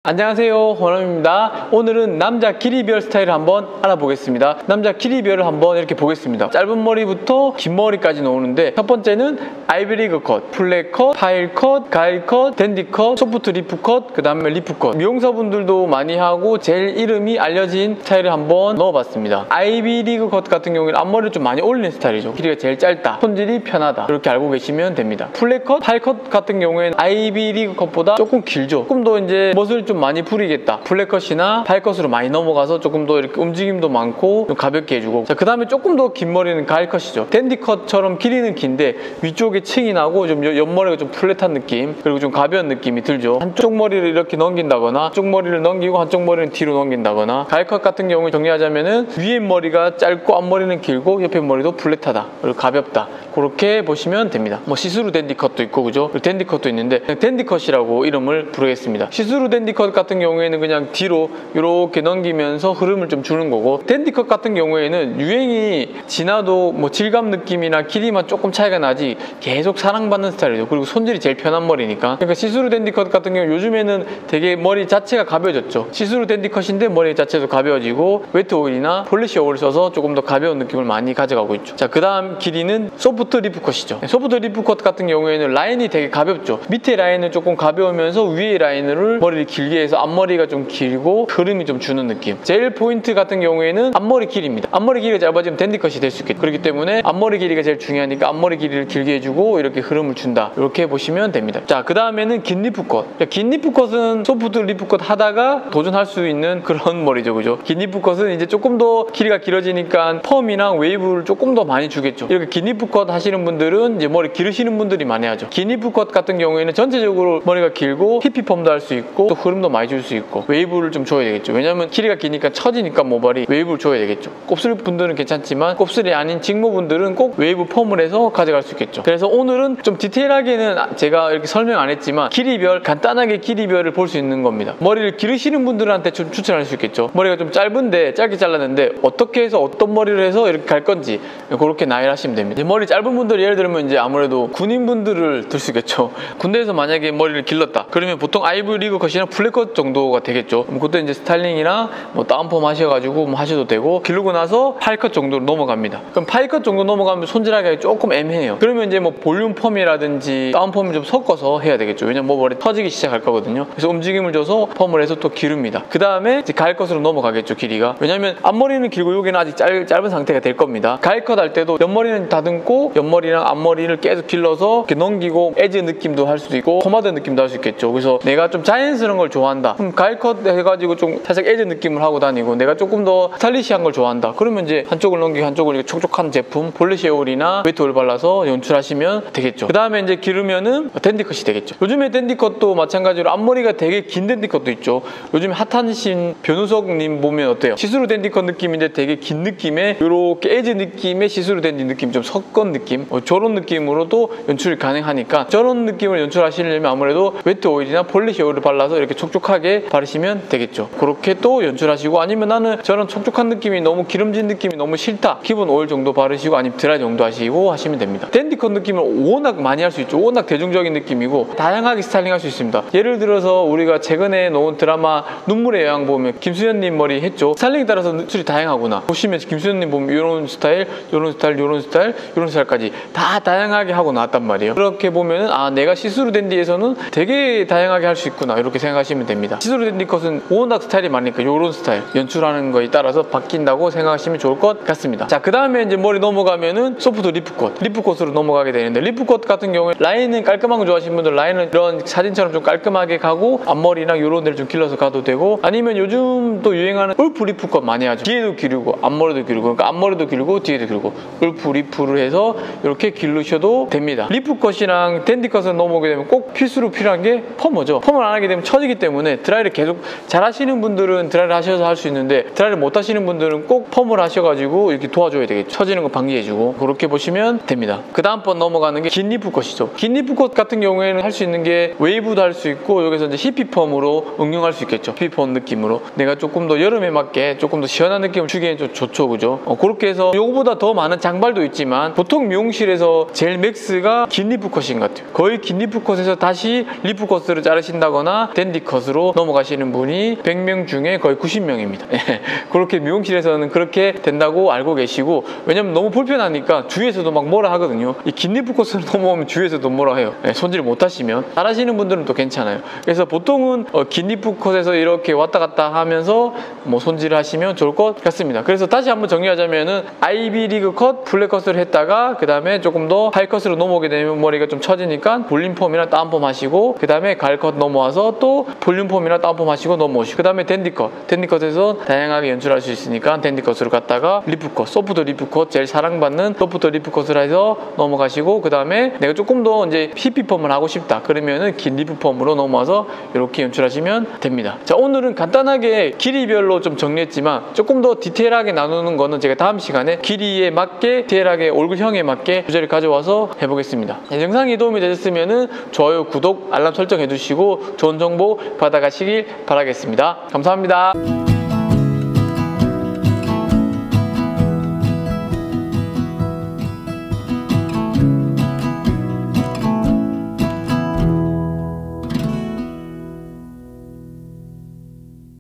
안녕하세요, 원엄입니다. 오늘은 남자 길이별 스타일을 한번 알아보겠습니다. 남자 길이별을 한번 이렇게 보겠습니다. 짧은 머리부터 긴 머리까지 나오는데, 첫 번째는 아이비리그 컷, 플랫 컷, 파일 컷, 가일 컷, 댄디 컷, 소프트 리프 컷, 그 다음에 리프 컷. 미용사분들도 많이 하고 제일 이름이 알려진 스타일을 한번 넣어봤습니다. 아이비리그 컷 같은 경우에는 앞머리를 좀 많이 올린 스타일이죠. 길이가 제일 짧다, 손질이 편하다, 이렇게 알고 계시면 됩니다. 플랫 컷, 파일 컷 같은 경우에는 아이비리그 컷보다 조금 길죠. 조금 더 이제 멋을 좀 많이 부리겠다, 플랫컷이나 파일컷으로 많이 넘어가서 조금 더 이렇게 움직임도 많고 좀 가볍게 해주고, 자, 그 다음에 조금 더 긴 머리는 가일컷이죠. 댄디컷처럼 길이는 긴데 위쪽에 층이 나고 좀 옆머리가 좀 플랫한 느낌, 그리고 좀 가벼운 느낌이 들죠. 한쪽 머리를 이렇게 넘긴다거나 한쪽 머리를 넘기고 한쪽 머리는 뒤로 넘긴다거나. 가일컷 같은 경우에 정리하자면은 위에 머리가 짧고 앞머리는 길고 옆에 머리도 플랫하다, 그리고 가볍다, 그렇게 보시면 됩니다. 뭐 시스루 댄디컷도 있고, 그죠? 댄디컷도 있는데 댄디컷이라고 이름을 부르겠습니다. 시스루 댄디컷 같은 경우에는 그냥 뒤로 이렇게 넘기면서 흐름을 좀 주는 거고, 댄디컷 같은 경우에는 유행이 지나도 뭐 질감 느낌이나 길이만 조금 차이가 나지 계속 사랑받는 스타일이죠. 그리고 손질이 제일 편한 머리니까. 그러니까 시스루 댄디컷 같은 경우 요즘에는 되게 머리 자체가 가벼워졌죠. 시스루 댄디컷인데 머리 자체도 가벼워지고 웨트 오일이나 폴리시 오일을 써서 조금 더 가벼운 느낌을 많이 가져가고 있죠. 자, 그 다음 길이는 소프트 리프 컷이죠. 소프트 리프 컷 같은 경우에는 라인이 되게 가볍죠. 밑에 라인은 조금 가벼우면서 위에 라인을 머리를 길게 해서 앞머리가 좀 길고 흐름이 좀 주는 느낌. 제일 포인트 같은 경우에는 앞머리 길이입니다. 앞머리 길이가 짧아지면 댄디컷이 될 수 있겠죠. 그렇기 때문에 앞머리 길이가 제일 중요하니까 앞머리 길이를 길게 해주고 이렇게 흐름을 준다, 이렇게 보시면 됩니다. 자, 그 다음에는 긴 리프 컷. 긴 리프 컷은 소프트 리프 컷 하다가 도전할 수 있는 그런 머리죠, 그죠? 긴 리프 컷은 이제 조금 더 길이가 길어지니까 펌이랑 웨이브를 조금 더 많이 주겠죠. 이렇게 긴 리프 컷 하시는 분들은 이제 머리 기르시는 분들이 많이 하죠. 긴 리프 컷 같은 경우에는 전체적으로 머리가 길고 히피 펌도 할 수 있고 또 흐름도 많이 줄 수 있고 웨이브를 좀 줘야 되겠죠. 왜냐면 길이가 기니까 처지니까 모발이 웨이브를 줘야 되겠죠. 곱슬 분들은 괜찮지만 곱슬이 아닌 직모분들은 꼭 웨이브 펌을 해서 가져갈 수 있겠죠. 그래서 오늘은 좀 디테일하게는 제가 이렇게 설명 안 했지만 길이별, 간단하게 길이별을 볼 수 있는 겁니다. 머리를 기르시는 분들한테 좀 추천할 수 있겠죠. 머리가 좀 짧은데, 짧게 잘랐는데 어떻게 해서 어떤 머리를 해서 이렇게 갈 건지 그렇게 나열하시면 됩니다. 머리 짧은 분들 예를 들면 이제 아무래도 군인분들을 들 수 있겠죠. 군대에서 만약에 머리를 길렀다 그러면 보통 아이비리그 컷이나 플랫컷 정도가 되겠죠. 그때 이제 스타일링이랑 뭐 다운펌 하셔가지고 뭐 하셔도 되고, 기르고 나서 파일컷 정도로 넘어갑니다. 그럼 파일컷 정도 넘어가면 손질하기가 조금 애매해요. 그러면 이제 뭐 볼륨 펌이라든지 다운펌을 좀 섞어서 해야 되겠죠. 왜냐면 뭐 머리 터지기 시작할 거거든요. 그래서 움직임을 줘서 펌을 해서 또 기릅니다. 그 다음에 이제 가일컷으로 넘어가겠죠, 길이가. 왜냐면 앞머리는 길고 여기는 아직 짧은 상태가 될 겁니다. 가일컷 할 때도 옆머리는 다듬고 옆머리랑 앞머리를 계속 길러서 이렇게 넘기고 에즈 느낌도 할 수도 있고 포마드 느낌도 할 수 있겠죠. 그래서 내가 좀 자연스러운 걸 좋아한다, 그럼 가일컷 해가지고 좀 살짝 에즈 느낌을 하고 다니고, 내가 조금 더 스타일리시한 걸 좋아한다 그러면 이제 한쪽을 넘기고 한쪽을 이렇게 촉촉한 제품 폴리시 오일이나 웨트 오일 발라서 연출하시면 되겠죠. 그 다음에 이제 기르면은 댄디컷이 되겠죠. 요즘에 댄디컷도 마찬가지로 앞머리가 되게 긴 댄디컷도 있죠. 요즘 핫하신 변우석님 보면 어때요? 시스루 댄디컷 느낌인데 되게 긴 느낌의 이렇게 에즈 느낌의 시스루 댄디 느낌, 좀 섞은 느낌, 저런 느낌으로도 연출이 가능하니까 저런 느낌을 연출하시려면 아무래도 웨트 오일이나 폴리시 오일을 발라서 이렇게 촉촉하게 바르시면 되겠죠. 그렇게 또 연출하시고, 아니면 나는 저런 촉촉한 느낌이 너무 기름진 느낌이 너무 싫다, 기본 오일 정도 바르시고 아니면 드라이 정도 하시고 하시면 됩니다. 댄디컷 느낌을 워낙 많이 할 수 있죠. 워낙 대중적인 느낌이고 다양하게 스타일링 할 수 있습니다. 예를 들어서 우리가 최근에 놓은 드라마 눈물의 여왕 보면 김수현님 머리 했죠. 스타일링에 따라서 연출이 다양하구나. 보시면 김수현님 보면 이런 스타일, 이런 스타일, 이런 스타일, 이런 스타일까지 다 다양하게 하고 나왔단 말이에요. 그렇게 보면은 아, 내가 시스루 댄디에서는 되게 다양하게 할 수 있구나, 이렇게 생각하시면 됩니다. 시스루 댄디컷은 워낙 스타일이 많으니까 이런 스타일 연출하는 거에 따라서 바뀐다고 생각하시면 좋을 것 같습니다. 자, 그 다음에 이제 머리 넘어가면은 소프트 리프컷, 리프컷으로 넘어가게 되는데, 리프컷 같은 경우에 라인은 깔끔한 거 좋아하시는 분들 라인은 이런 사진처럼 좀 깔끔하게 가고 앞머리랑 이런 데를 좀 길러서 가도 되고, 아니면 요즘 또 유행하는 울프 리프컷 많이 하죠. 뒤에도 기르고 앞머리도 기르고, 그러니까 앞머리도 길고 뒤에도 길고 울프 리프를 해서 이렇게 기르셔도 됩니다. 리프컷이랑 댄디컷을 넘어오게 되면 꼭 필수로 필요한 게 펌어죠. 펌을 안 하게 되면 처지기 때문에 드라이를 계속 잘 하시는 분들은 드라이를 하셔서 할 수 있는데, 드라이를 못 하시는 분들은 꼭 펌을 하셔가지고 이렇게 도와줘야 되겠죠. 처지는 거 방지해주고. 그렇게 보시면 됩니다. 그 다음 번 넘어가는 게 긴 리프컷이죠. 긴 리프컷 같은 경우에는 할 수 있는 게 웨이브도 할 수 있고, 여기서 이제 히피펌으로 응용할 수 있겠죠. 히피펌 느낌으로 내가 조금 더 여름에 맞게 조금 더 시원한 느낌을 주기엔 좀 좋죠, 그죠? 그렇게 해서 요거보다 더 많은 장발도 있지만 보통 미용실에서 제일 맥스가 긴 리프컷인 것 같아요. 거의 긴 리프컷에서 다시 리프컷으로 자르신다거나 댄디컷 컷으로 넘어가시는 분이 100명 중에 거의 90명입니다. 그렇게 미용실에서는 그렇게 된다고 알고 계시고, 왜냐면 너무 불편하니까 주위에서도 막 뭐라 하거든요. 이 긴 리프 컷으로 넘어오면 주위에서도 뭐라 해요. 손질 못 하시면. 잘하시는 분들은 또 괜찮아요. 그래서 보통은 긴 리프 컷에서 이렇게 왔다 갔다 하면서 뭐 손질을 하시면 좋을 것 같습니다. 그래서 다시 한번 정리하자면은 아이비리그 컷, 플랫 컷을 했다가 그 다음에 조금 더 하이 컷으로 넘어오게 되면 머리가 좀 처지니까 볼륨펌이나 다운펌 하시고, 그 다음에 가을 컷 넘어와서 또 볼륨펌이나 다운펌 하시고 넘어오시고, 그 다음에 댄디 컷, 댄디 컷에서 다양하게 연출할 수 있으니까 댄디 컷으로 갔다가 리프 컷, 소프트 리프 컷, 제일 사랑받는 소프트 리프 컷을 해서 넘어가시고, 그 다음에 내가 조금 더 이제 히피펌을 하고 싶다 그러면은 긴 리프 펌으로 넘어와서 이렇게 연출하시면 됩니다. 자, 오늘은 간단하게 길이별로 좀 정리했지만 조금 더 디테일하게 나누는 거는 제가 다음 시간에 길이에 맞게 디테일하게 얼굴형에 맞게 주제를 가져와서 해보겠습니다. 영상이 도움이 되셨으면 좋아요, 구독, 알람 설정 해주시고 좋은 정보 받아가시길 바라겠습니다. 감사합니다.